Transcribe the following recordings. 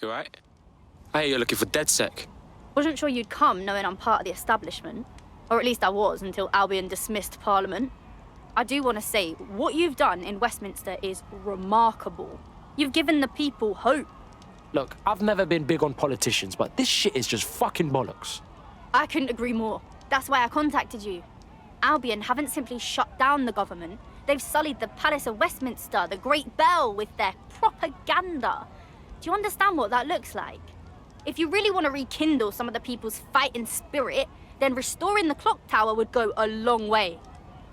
You right? I hear you're looking for DedSec. Wasn't sure you'd come knowing I'm part of the establishment. Or at least I was until Albion dismissed Parliament. I do want to say, what you've done in Westminster is remarkable. You've given the people hope. Look, I've never been big on politicians, but this shit is just fucking bollocks. I couldn't agree more. That's why I contacted you. Albion haven't simply shut down the government. They've sullied the Palace of Westminster, the Great Bell, with their propaganda. Do you understand what that looks like? If you really want to rekindle some of the people's fighting spirit, then restoring the clock tower would go a long way.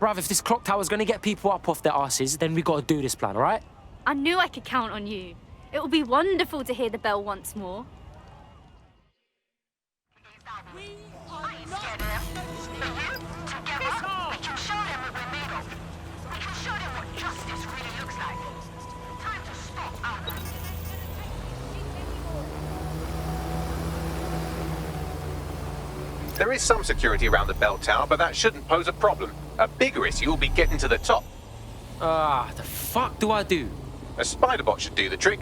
Bruv, if this clock tower's gonna get people up off their asses, then we gotta do this plan, alright? I knew I could count on you. It will be wonderful to hear the bell once more. There is some security around the bell tower, but that shouldn't pose a problem. A bigger issue will be getting to the top. The fuck do I do? A spider bot should do the trick.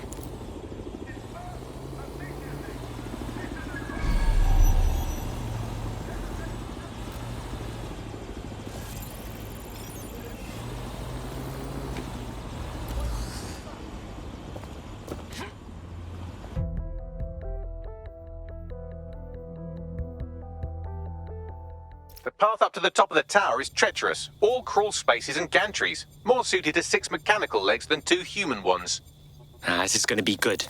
The path up to the top of the tower is treacherous, all crawl spaces and gantries, more suited to 6 mechanical legs than 2 human ones. This is gonna be good.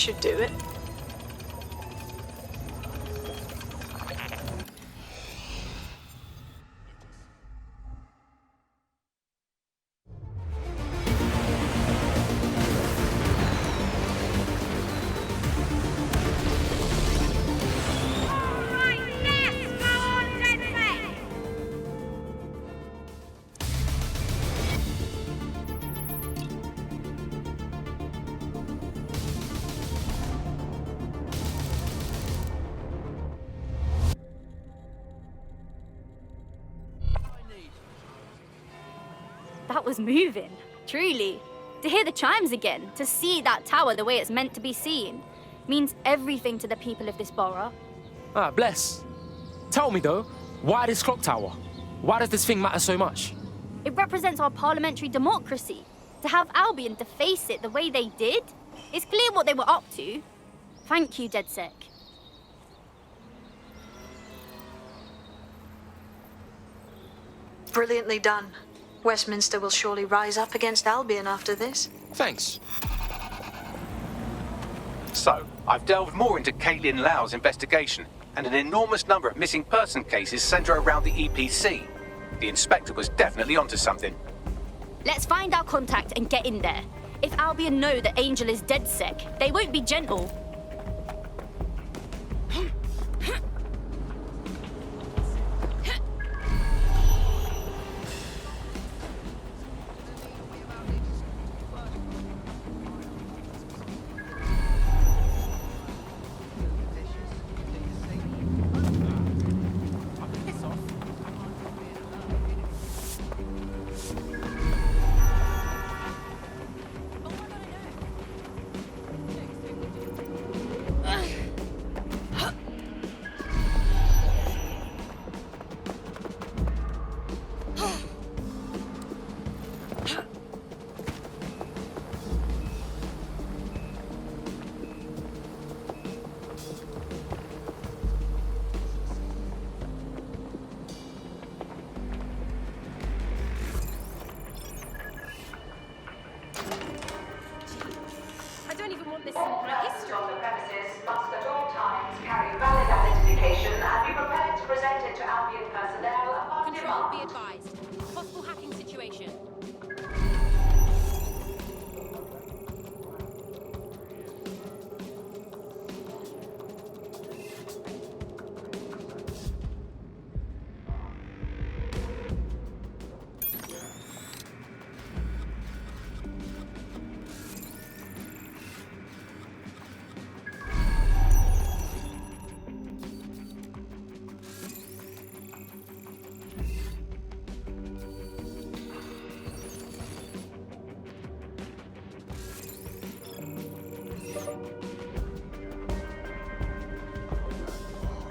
should do it. That was moving, truly. To hear the chimes again, to see that tower the way it's meant to be seen, means everything to the people of this borough. Ah, bless. Tell me though, why this clock tower? Why does this thing matter so much? It represents our parliamentary democracy. To have Albion deface it the way they did, it's clear what they were up to. Thank you, DedSec. Brilliantly done. Westminster will surely rise up against Albion after this. Thanks. So, I've delved more into Caitlin Lau's investigation, and an enormous number of missing person cases centre around the EPC. The inspector was definitely onto something. Let's find our contact and get in there. If Albion know that Angel is DedSec, they won't be gentle. Persons on the premises must at all times carry valid identification and be prepared to present it to Albion personnel upon Control, be demand. advised. Possible hacking situation.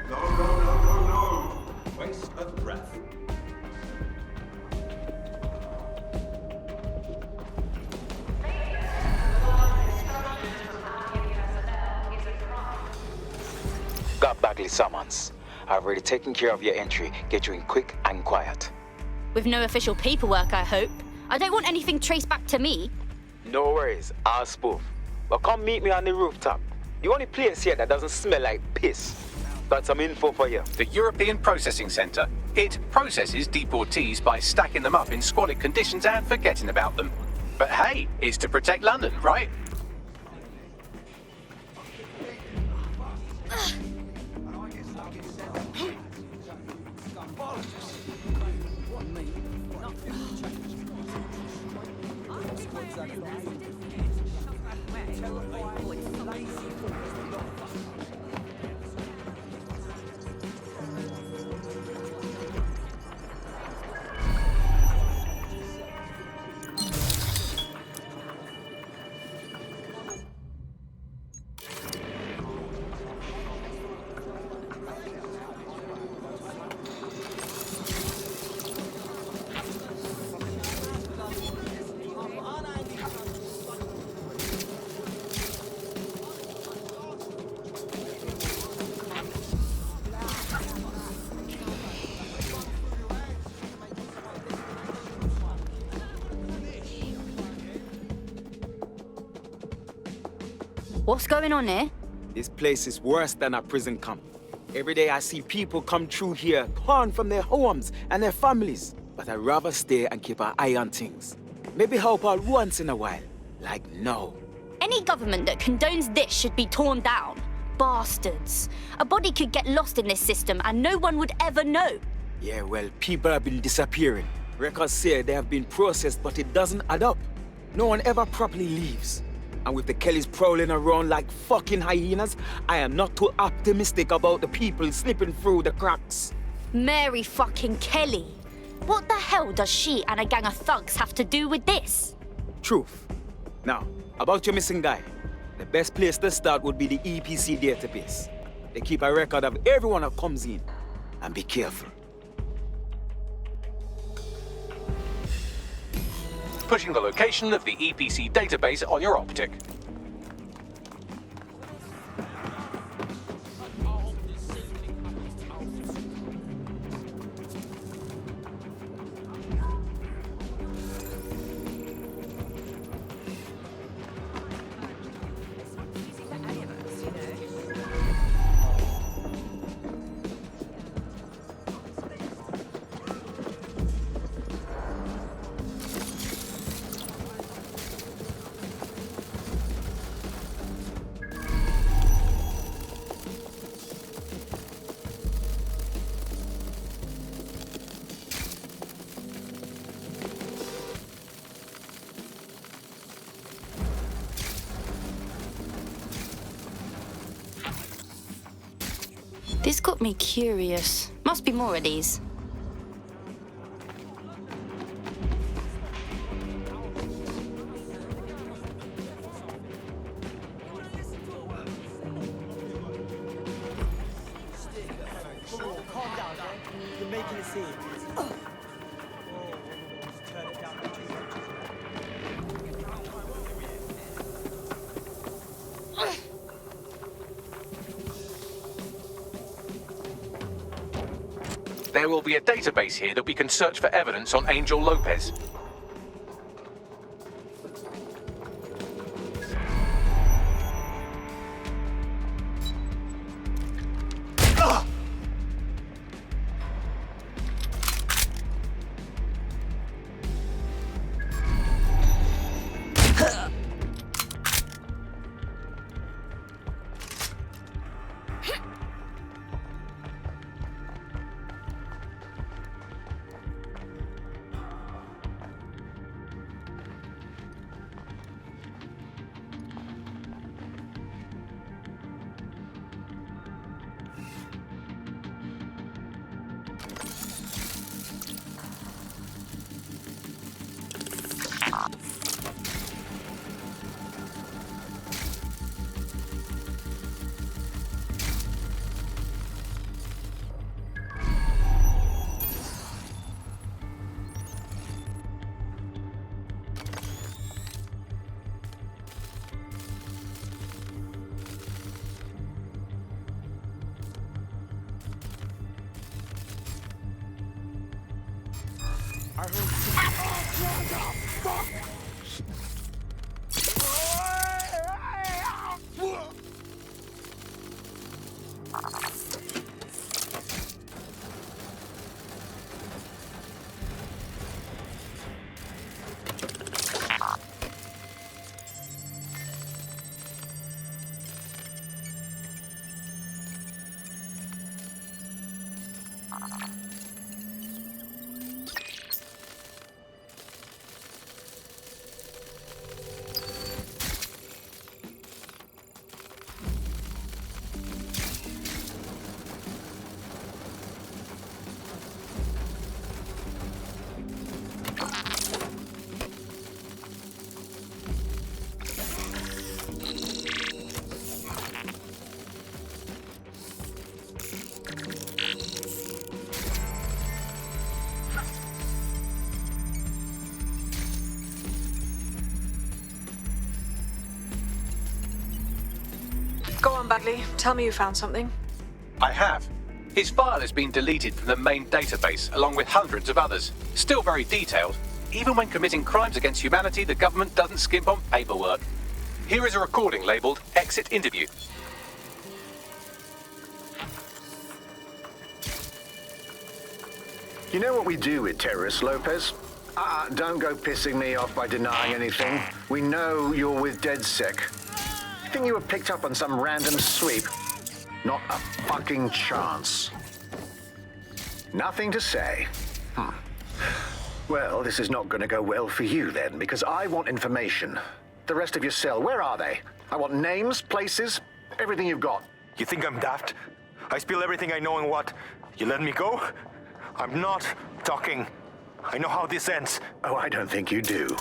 No. Waste of breath. Got Bagley summons. I've already taken care of your entry. Get you in quick and quiet. With no official paperwork, I hope. I don't want anything traced back to me. No worries, I'll spoof. But come meet me on the rooftop. The only place here that doesn't smell like piss. Got some info for you. The European Processing Centre. It processes deportees by stacking them up in squalid conditions and forgetting about them. But hey, it's to protect London, right? What's going on here? This place is worse than a prison camp. Every day I see people come through here, torn from their homes and their families. But I'd rather stay and keep an eye on things. Maybe help out once in a while. Like now. Any government that condones this should be torn down. Bastards. A body could get lost in this system and no one would ever know. Yeah, well, people have been disappearing. Records say they have been processed, but it doesn't add up. No one ever properly leaves. And with the Kellys prowling around like fucking hyenas, I am not too optimistic about the people slipping through the cracks. Mary fucking Kelly. What the hell does she and a gang of thugs have to do with this? Truth. Now, about your missing guy. The best place to start would be the EPC database. They keep a record of everyone that comes in. And be careful. Putting the location of the EPC database on your optic. This got me curious. Must be more of these. There will be a database here that we can search for evidence on Angel Lopez. Go on, Bagley. Tell me you found something. I have. His file has been deleted from the main database, along with hundreds of others. Still very detailed. Even when committing crimes against humanity, the government doesn't skimp on paperwork. Here is a recording labelled Exit Interview. You know what we do with terrorists, Lopez? Don't go pissing me off by denying anything. We know you're with DedSec. You think you were picked up on some random sweep? Not a fucking chance. Nothing to say. Well, this is not going to go well for you then, because I want information. The rest of your cell, where are they? I want names, places, everything you've got. You think I'm daft? I spill everything I know and what? You let me go? I'm not talking. I know how this ends. Oh, I don't think you do.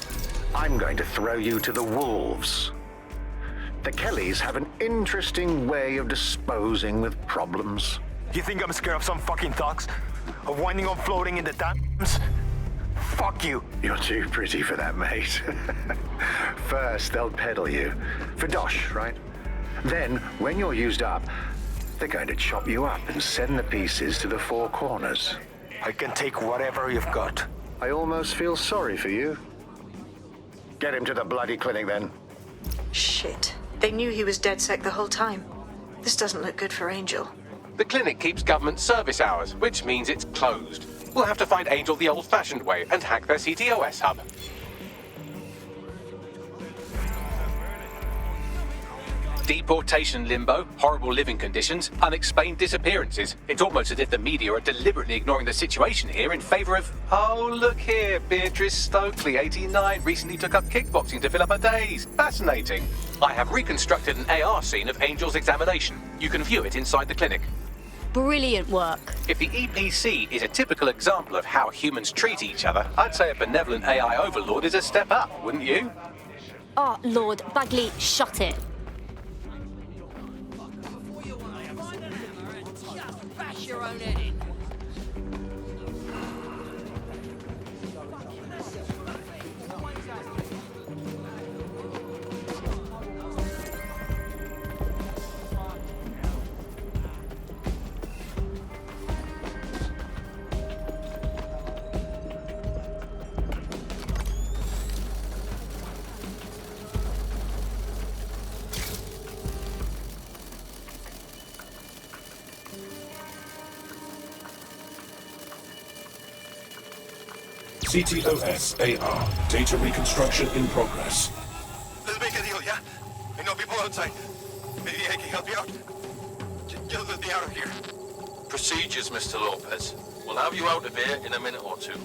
I'm going to throw you to the wolves. The Kellys have an interesting way of disposing with problems. You think I'm scared of some fucking thugs? Of winding up floating in the dams? Fuck you. You're too pretty for that, mate. First, they'll peddle you. For dosh, right? Then, when you're used up, they're going to chop you up and send the pieces to the four corners. I can take whatever you've got. I almost feel sorry for you. Get him to the bloody clinic, then. Shit. They knew he was DedSec the whole time. This doesn't look good for Angel. The clinic keeps government service hours, which means it's closed. We'll have to find Angel the old-fashioned way and hack their CTOS hub. Deportation limbo, horrible living conditions, unexplained disappearances. It's almost as if the media are deliberately ignoring the situation here in favour of... Oh, look here, Beatrice Stokely, 89, recently took up kickboxing to fill up her days. Fascinating. I have reconstructed an AR scene of Angel's examination. You can view it inside the clinic. Brilliant work. If the EPC is a typical example of how humans treat each other, I'd say a benevolent AI overlord is a step up, wouldn't you? Oh, Lord, Bagley, shut it. Bash your own head in. CTOS AR. Data reconstruction in progress. Let's make a deal, yeah? I know people outside. Maybe I can help you out. Just let me out of here. Procedures, Mr. Lopez. We'll have you out of here in a minute or two.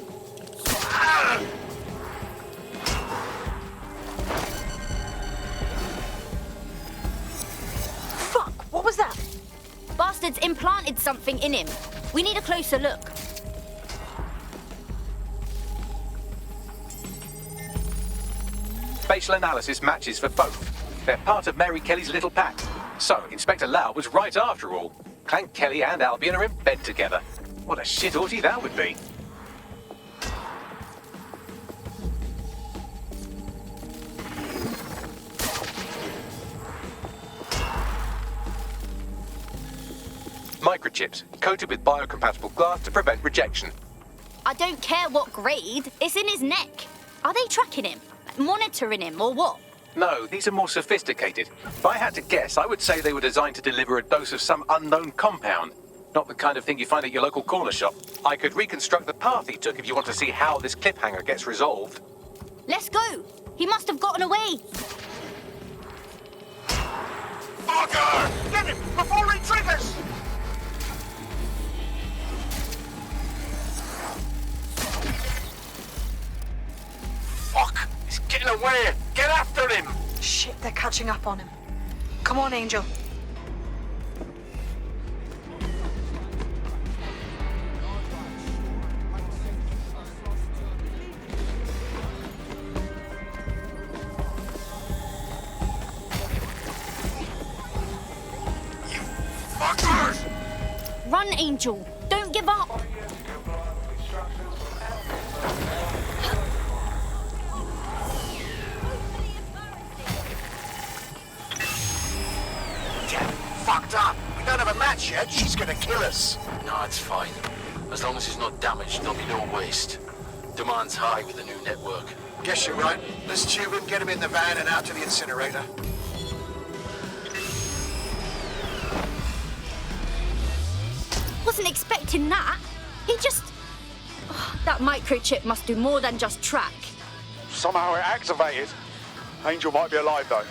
Fuck, what was that? Bastards implanted something in him. We need a closer look. Facial analysis matches for both. They're part of Mary Kelly's little pack. So, Inspector Lau was right after all. Clank Kelly and Albion are in bed together. What a shit orgy that would be. Microchips, coated with biocompatible glass to prevent rejection. I don't care what grade. It's in his neck. Are they tracking him? Monitoring him, or what? No, these are more sophisticated. If I had to guess, I would say they were designed to deliver a dose of some unknown compound. Not the kind of thing you find at your local corner shop. I could reconstruct the path he took if you want to see how this cliffhanger gets resolved. Let's go. He must have gotten away. Fucker! Get him before he triggers! Fuck! He's getting away! Get after him! Shit, they're catching up on him. Come on, Angel. You fuckers! Run, Angel. Don't give up. Fucked up. We don't have a match yet. She's gonna kill us. No, it's fine. As long as he's not damaged, there'll be no waste. Demand's high with the new network. Guess you're right. Let's tube him, get him in the van and out to the incinerator. wasn't expecting that. He just... Oh, that microchip must do more than just track. Somehow it activated. Angel might be alive, though.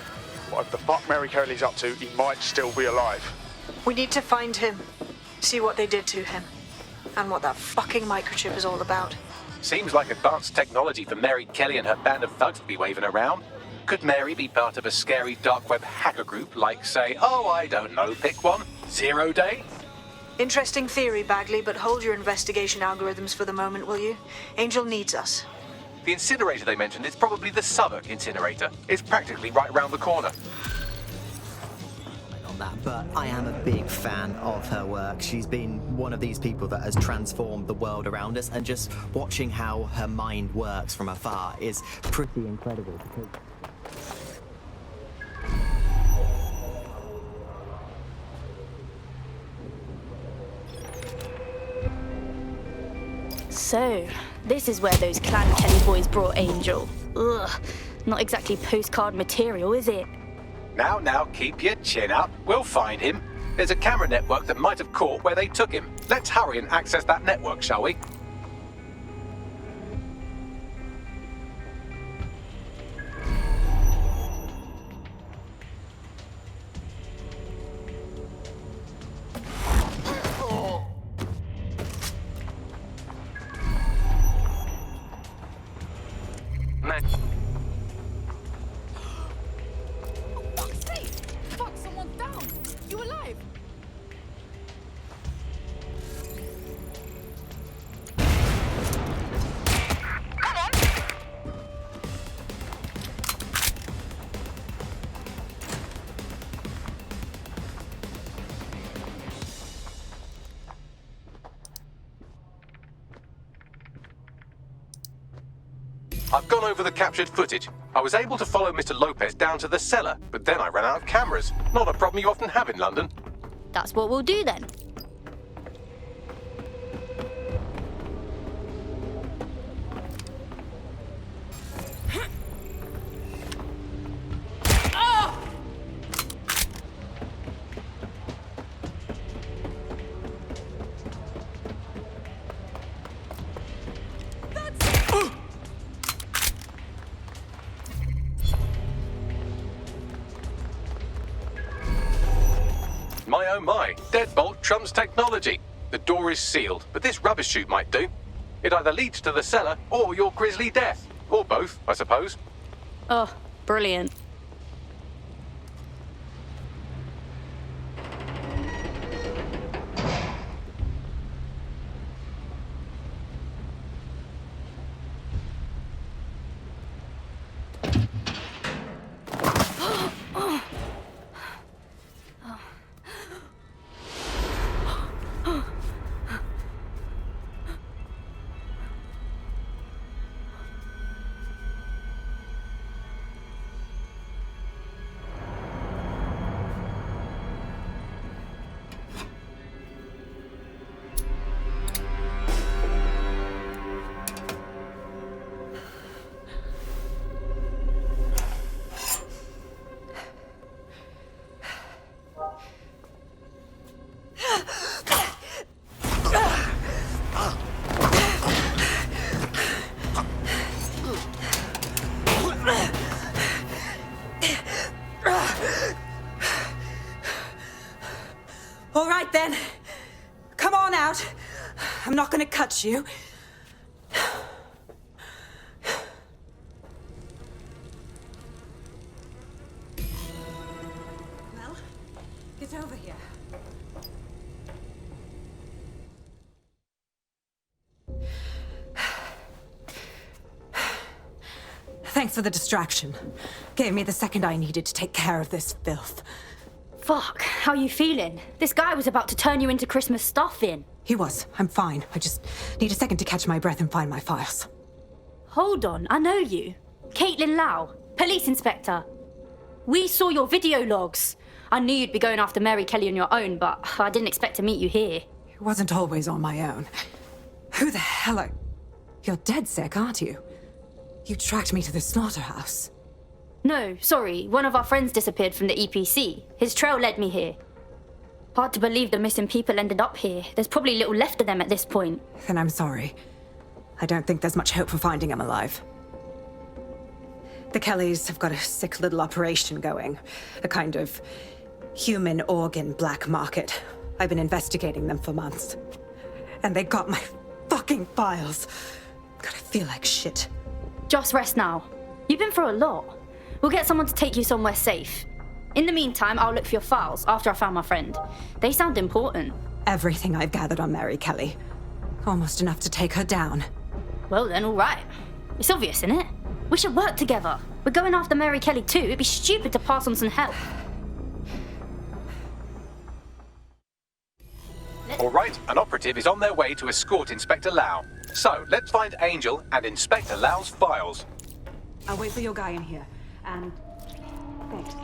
Whatever the fuck Mary Kelly's up to, he might still be alive. We need to find him, see what they did to him, and what that fucking microchip is all about. Seems like advanced technology for Mary Kelly and her band of thugs to be waving around. Could Mary be part of a scary dark web hacker group like, say, oh, I don't know, pick one, 0 Day? Interesting theory, Bagley, but hold your investigation algorithms for the moment, will you? Angel needs us. The incinerator they mentioned is probably the Southwark incinerator. It's practically right round the corner. On that, but I am a big fan of her work. She's been one of these people that has transformed the world around us, and just watching how her mind works from afar is pretty incredible. So, this is where those Clan Kelly boys brought Angel. Ugh, not exactly postcard material, is it? Now, keep your chin up. We'll find him. There's a camera network that might have caught where they took him. Let's hurry and access that network, shall we? I've gone over the captured footage. I was able to follow Mr. Lopez down to the cellar, but then I ran out of cameras. Not a problem you often have in London. That's what we'll do then. My oh my, deadbolt trumps technology. The door is sealed, but this rubbish chute might do. It either leads to the cellar or your grisly death. Or both, I suppose. Oh, brilliant. All right then. Come on out. I'm not gonna cut you. Well, get over here. Thanks for the distraction. Gave me the second I needed to take care of this filth. Fuck, how you feeling? This guy was about to turn you into Christmas stuffing. He was. I'm fine. I just need a second to catch my breath and find my files. Hold on, I know you. Caitlin Lau, police inspector. We saw your video logs. I knew you'd be going after Mary Kelly on your own, but I didn't expect to meet you here. It wasn't always on my own. Who the hell are... You're dead sick, aren't you? You tracked me to the slaughterhouse. No, sorry. One of our friends disappeared from the EPC. His trail led me here. Hard to believe the missing people ended up here. There's probably little left of them at this point. Then I'm sorry. I don't think there's much hope for finding them alive. The Kellys have got a sick little operation going. A kind of human organ black market. I've been investigating them for months. And they got my fucking files. God, I feel like shit. Just rest now. You've been through a lot. We'll get someone to take you somewhere safe. In the meantime, I'll look for your files after I found my friend. They sound important. Everything I've gathered on Mary Kelly. Almost enough to take her down. Well then, all right. It's obvious, isn't it? We should work together. We're going after Mary Kelly too. It'd be stupid to pass on some help. All right, an operative is on their way to escort Inspector Lau. So, let's find Angel and Inspector Lau's files. I'll wait for your guy in here. And... thanks.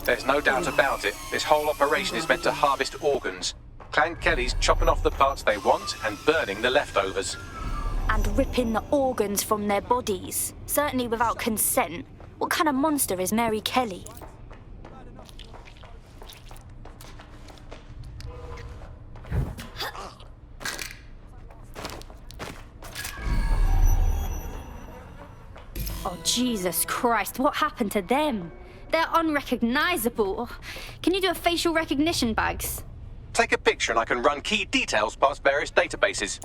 There's no doubt about it. This whole operation is meant to harvest organs. Clan Kelly's chopping off the parts they want and burning the leftovers. And ripping the organs from their bodies. Certainly without consent. What kind of monster is Mary Kelly? Oh, Jesus Christ, what happened to them? They're unrecognizable. Can you do a facial recognition, Bags? Take a picture and I can run key details past various databases.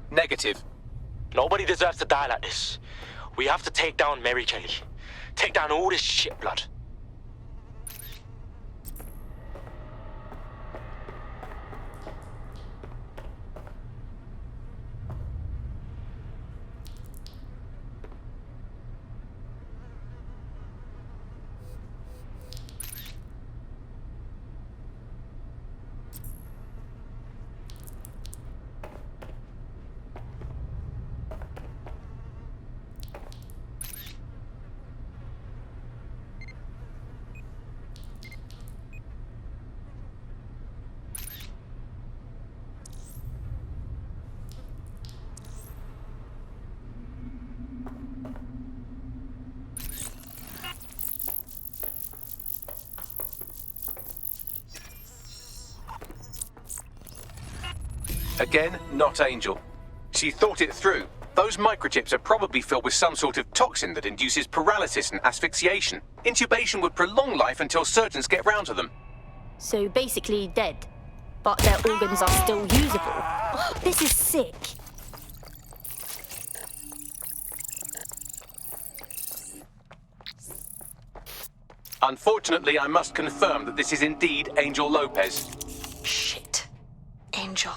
Negative. Nobody deserves to die like this. We have to take down Mary Kelly. Take down all this shit blood. Again, not Angel. She thought it through. Those microchips are probably filled with some sort of toxin that induces paralysis and asphyxiation. Intubation would prolong life until surgeons get round to them. So basically dead. But their organs are still usable. Oh, this is sick. Unfortunately, I must confirm that this is indeed Angel Lopez. Shit. Angel.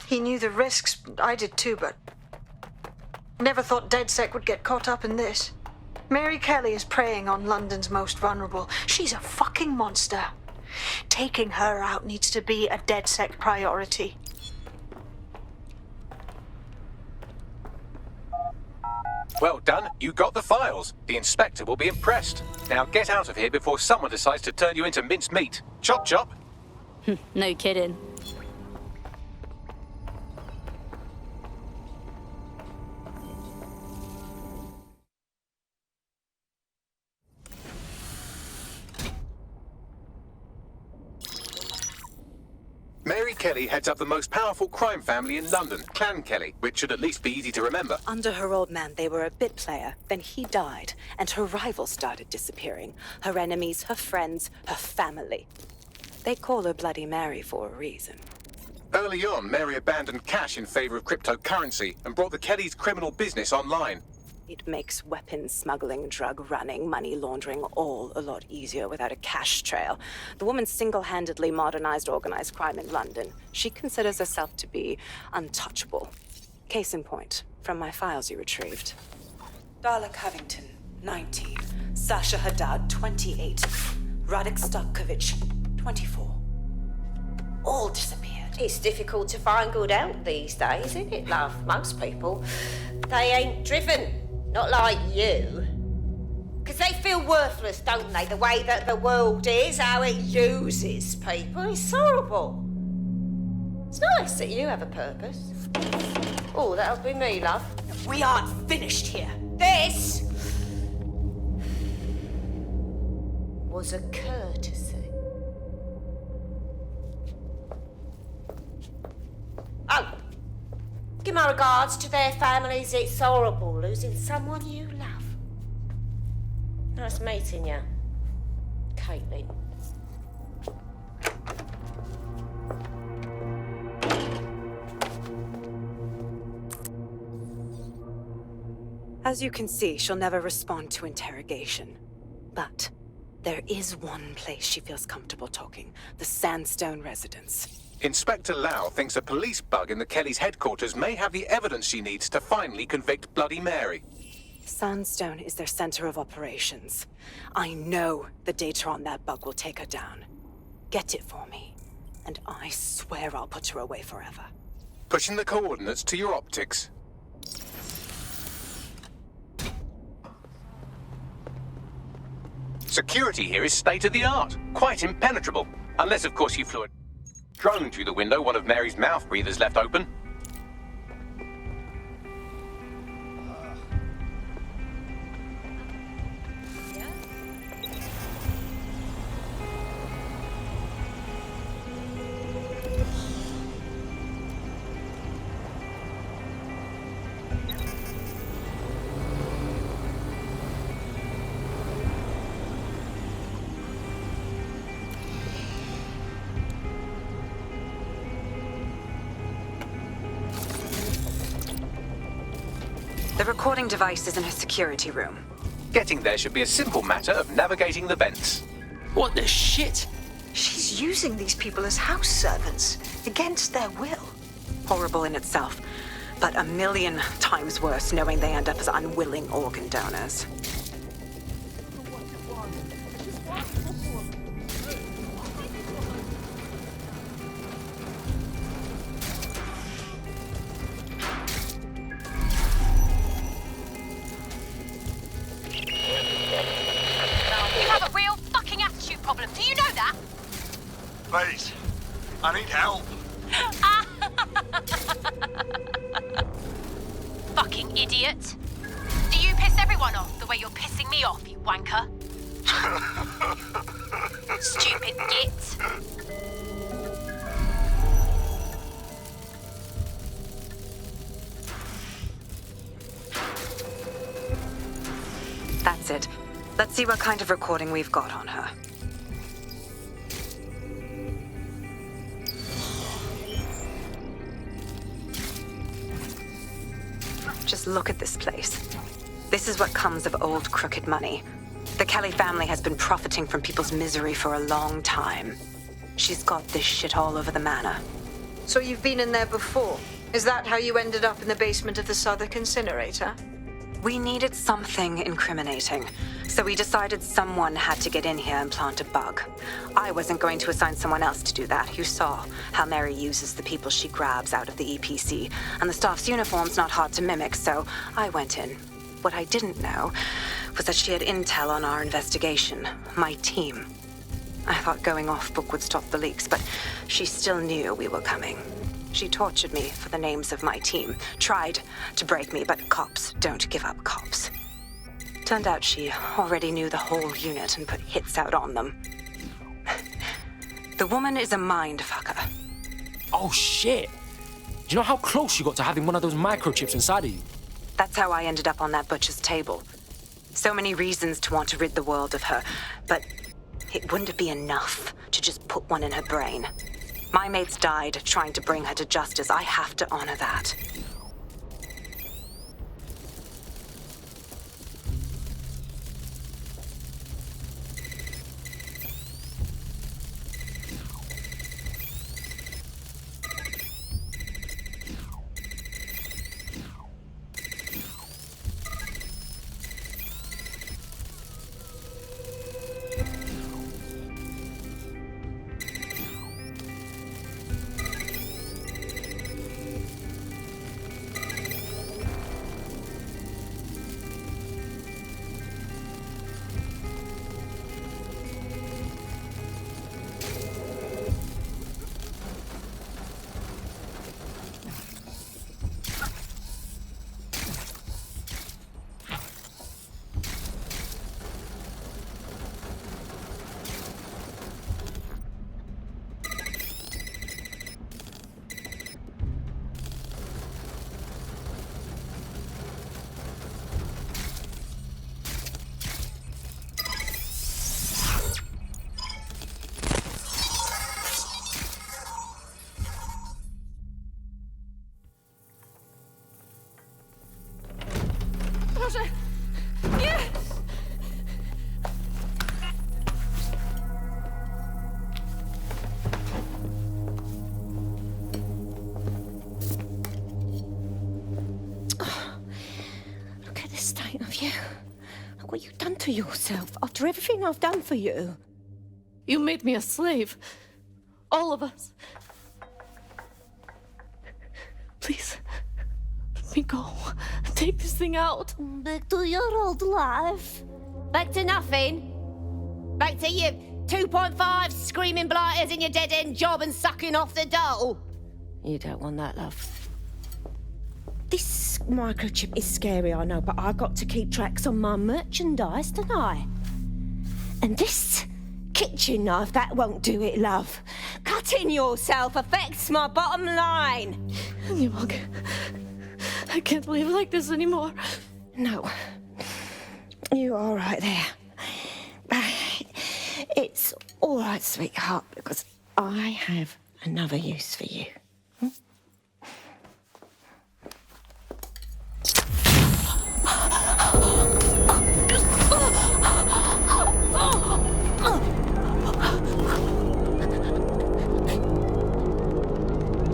He knew the risks. I did too, but... never thought DedSec would get caught up in this. Mary Kelly is preying on London's most vulnerable. She's a fucking monster. Taking her out needs to be a DedSec priority. Well done, you got the files. The inspector will be impressed. Now get out of here before someone decides to turn you into minced meat. Chop chop. No kidding. Mary Kelly heads up the most powerful crime family in London, Clan Kelly, which should at least be easy to remember. Under her old man, they were a bit player. Then he died, and her rivals started disappearing. Her enemies, her friends, her family. They call her Bloody Mary for a reason. Early on, Mary abandoned cash in favor of cryptocurrency and brought the Kellys' criminal business online. It makes weapons smuggling, drug running, money laundering all a lot easier without a cash trail. The woman single-handedly modernized organized crime in London. She considers herself to be untouchable. Case in point, from my files you retrieved. Darla Covington, 19. Sasha Haddad, 28. Radek Stokovich, 24. all disappeared. It's difficult to find good help these days, isn't it, love? Most people, they ain't driven. Not like you. Because they feel worthless, don't they? The way that the world is, how it uses people. It's horrible. It's nice that you have a purpose. Oh, that'll be me, love. We aren't finished here. This was a courtesy. Oh, give my regards to their families. It's horrible losing someone you love. Nice meeting you, Caitlin. As you can see, she'll never respond to interrogation. But there is one place she feels comfortable talking, the Sandstone residence. Inspector Lau thinks a police bug in the Kellys' headquarters may have the evidence she needs to finally convict Bloody Mary. Sandstone is their center of operations. I know the data on that bug will take her down. Get it for me, and I swear I'll put her away forever. Pushing the coordinates to your optics. Security here is state-of-the-art, quite impenetrable. Unless, of course, you flew a drone through the window one of Mary's mouth breathers left open. The recording device is in her security room. Getting there should be a simple matter of navigating the vents. What the shit? She's using these people as house servants, against their will. Horrible in itself, but a million times worse knowing they end up as unwilling organ donors. Please, I need help. Fucking idiot. Do you piss everyone off the way you're pissing me off, you wanker? Stupid git. That's it. Let's see what kind of recording we've got on her. Just look at this place. This is what comes of old crooked money. The Kelly family has been profiting from people's misery for a long time. She's got this shit all over the manor. So you've been in there before? Is that how you ended up in the basement of the Southwark incinerator? We needed something incriminating, so we decided someone had to get in here and plant a bug. I wasn't going to assign someone else to do that. You saw how Mary uses the people she grabs out of the EPC, and the staff's uniform's not hard to mimic, so I went in. What I didn't know was that she had intel on our investigation, my team. I thought going off book would stop the leaks, but she still knew we were coming. She tortured me for the names of my team, tried to break me, but cops don't give up cops. Turned out she already knew the whole unit and put hits out on them. The woman is a mind fucker. Oh shit! Do you know how close you got to having one of those microchips inside of you? That's how I ended up on that butcher's table. So many reasons to want to rid the world of her, but it wouldn't be enough to just put one in her brain. My mates died trying to bring her to justice. I have to honor that. Look what you've done to yourself after everything I've done for you. You made me a slave. All of us. Please, let me go. Take this thing out. Back to your old life. Back to nothing. Back to you 2.5 screaming blighters in your dead-end job and sucking off the dole. You don't want that, love. This microchip is scary, I know, but I got to keep tracks on my merchandise, don't I? And this kitchen knife, that won't do it, love. Cutting yourself affects my bottom line. I can't live like this anymore. No. You're all right there. It's all right, sweetheart, because I have another use for you.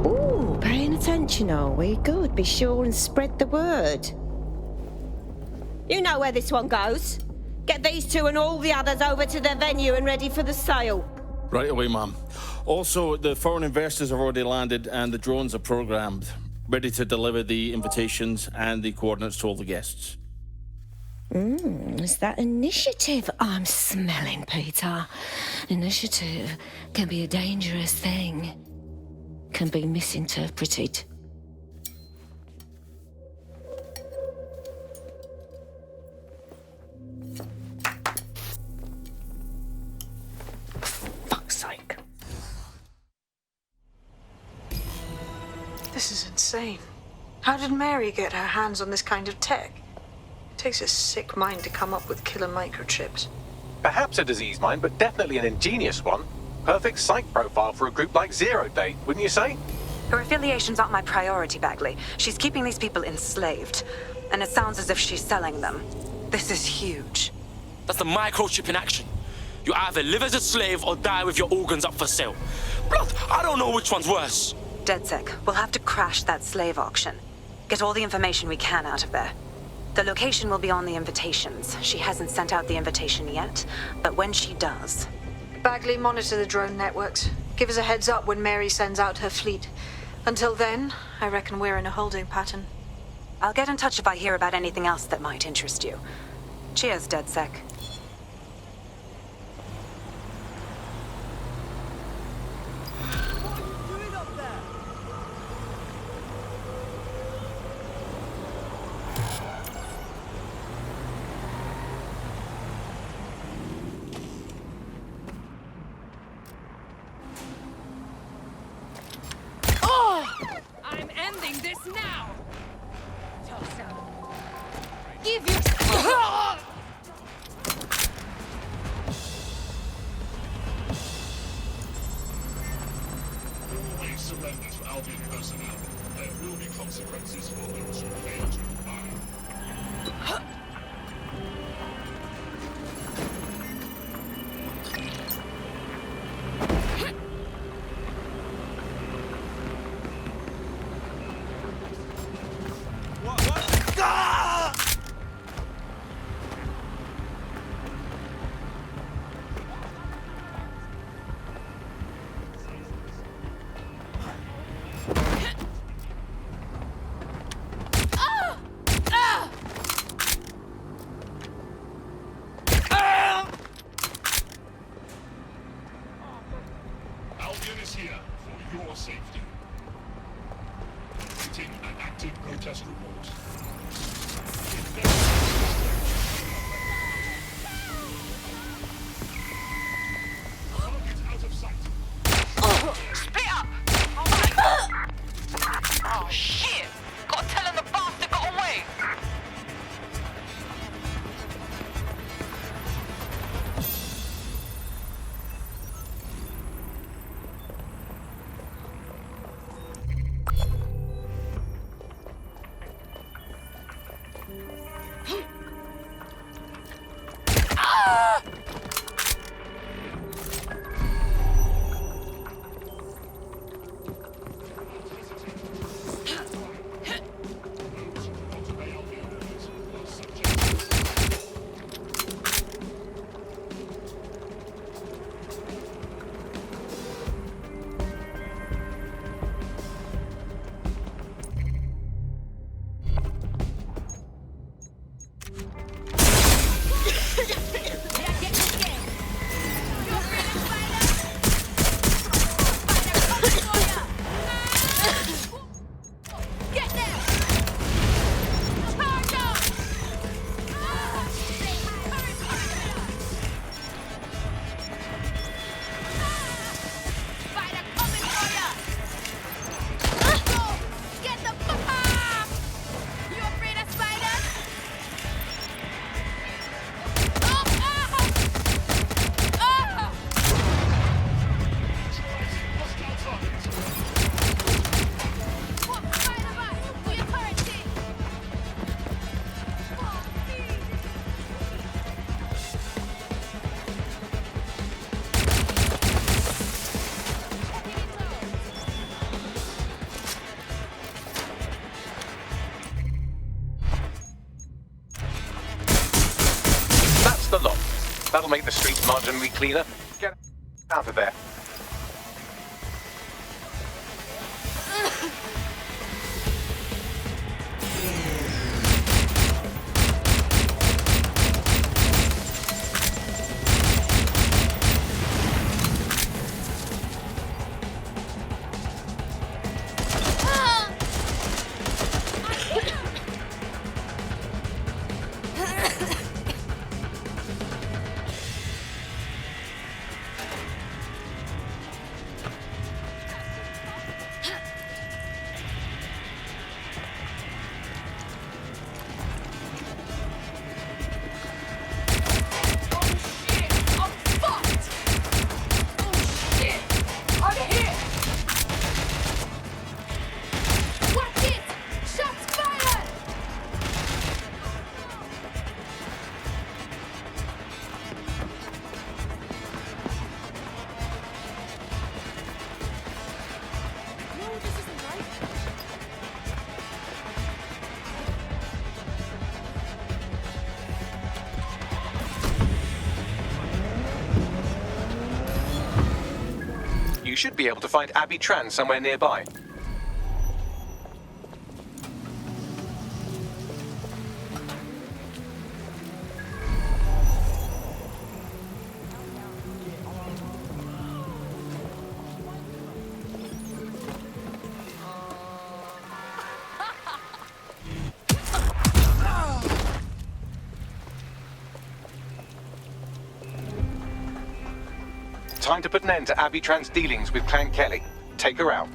Ooh, paying attention, are we? Good. Be sure and spread the word. You know where this one goes. Get these two and all the others over to their venue and ready for the sale. Right away, Ma'am. Also, the foreign investors have already landed and the drones are programmed, ready to deliver the invitations and the coordinates to all the guests. It's that initiative I'm smelling, Peter. Initiative can be a dangerous thing. Can be misinterpreted. Fuck's sake. This is insane. How did Mary get her hands on this kind of tech? It takes a sick mind to come up with killer microchips. Perhaps a disease mind, but definitely an ingenious one. Perfect psych profile for a group like Zero Day, wouldn't you say? Her affiliations aren't my priority, Bagley. She's keeping these people enslaved. And it sounds as if she's selling them. This is huge. That's the microchip in action. You either live as a slave or die with your organs up for sale. Blood, I don't know which one's worse. DedSec, we'll have to crash that slave auction. Get all the information we can out of there. The location will be on the invitations. She hasn't sent out the invitation yet, but when she does... Bagley, monitor the drone networks. Give us a heads up when Mary sends out her fleet. Until then, I reckon we're in a holding pattern. I'll get in touch if I hear about anything else that might interest you. Cheers, DedSec. I'm ending this now! Give you... Always surrender to Albion personnel. There will be consequences for those who fail to comply. Albion is here for your safety. Getting an active protest report. Target out of sight. Split up! Oh, shit! Gotta tell him the bastard got away! That'll make the streets marginally cleaner. Get out of there. You should be able to find Abby Tran somewhere nearby. Time to put an end to Abby Tran's dealings with Clan Kelly. Take her out.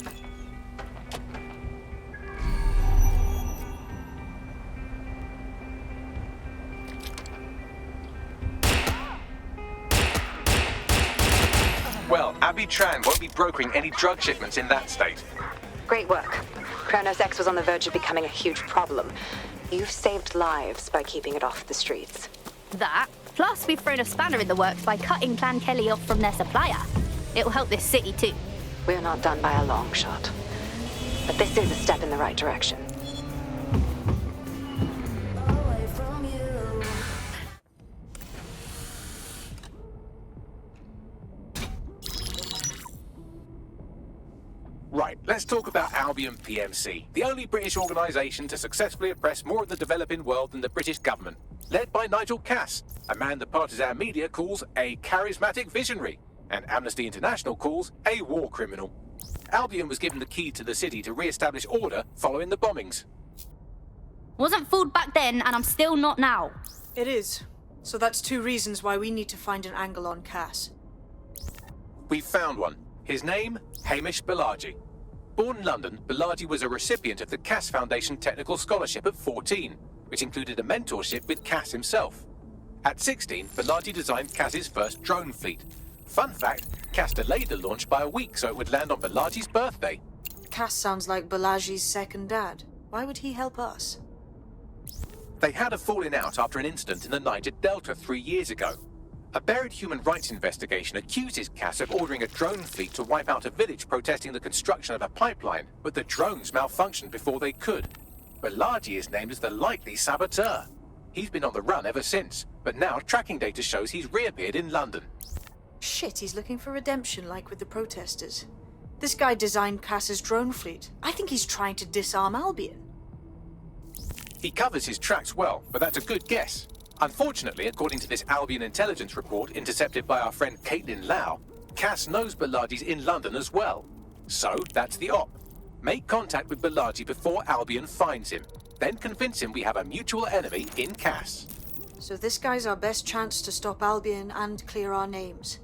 Well, Abby Tran won't be brokering any drug shipments in that state. Great work. Kronos X was on the verge of becoming a huge problem. You've saved lives by keeping it off the streets. That, plus we've thrown a spanner in the works by cutting Clan Kelly off from their supplier. It'll help this city too. We're not done by a long shot. But this is a step in the right direction. Right, let's talk about Albion PMC, the only British organisation to successfully oppress more of the developing world than the British government. Led by Nigel Cass, a man the partisan media calls a charismatic visionary, and Amnesty International calls a war criminal. Albion was given the key to the city to re-establish order following the bombings. Wasn't fooled back then, and I'm still not now. It is. So that's two reasons why we need to find an angle on Cass. We've found one. His name, Hamish Balaji. Born in London, Balaji was a recipient of the Cass Foundation Technical Scholarship at 14, which included a mentorship with Cass himself. At 16, Balaji designed Cass's first drone fleet. Fun fact, Cass delayed the launch by a week so it would land on Balaji's birthday. Cass sounds like Balaji's second dad. Why would he help us? They had a falling out after an incident in the Niger Delta 3 years ago. A buried human rights investigation accuses Cass of ordering a drone fleet to wipe out a village protesting the construction of a pipeline, but the drones malfunctioned before they could. Balaji is named as the likely saboteur. He's been on the run ever since, but now tracking data shows he's reappeared in London. Shit, he's looking for redemption like with the protesters. This guy designed Cass's drone fleet. I think he's trying to disarm Albion. He covers his tracks well, but that's a good guess. Unfortunately, according to this Albion intelligence report intercepted by our friend Caitlin Lau, Cass knows Balaji's in London as well. So, that's the op. Make contact with Balaji before Albion finds him. Then convince him we have a mutual enemy in Cass. So this guy's our best chance to stop Albion and clear our names.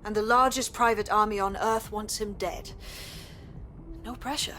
And the largest private army on Earth wants him dead. No pressure.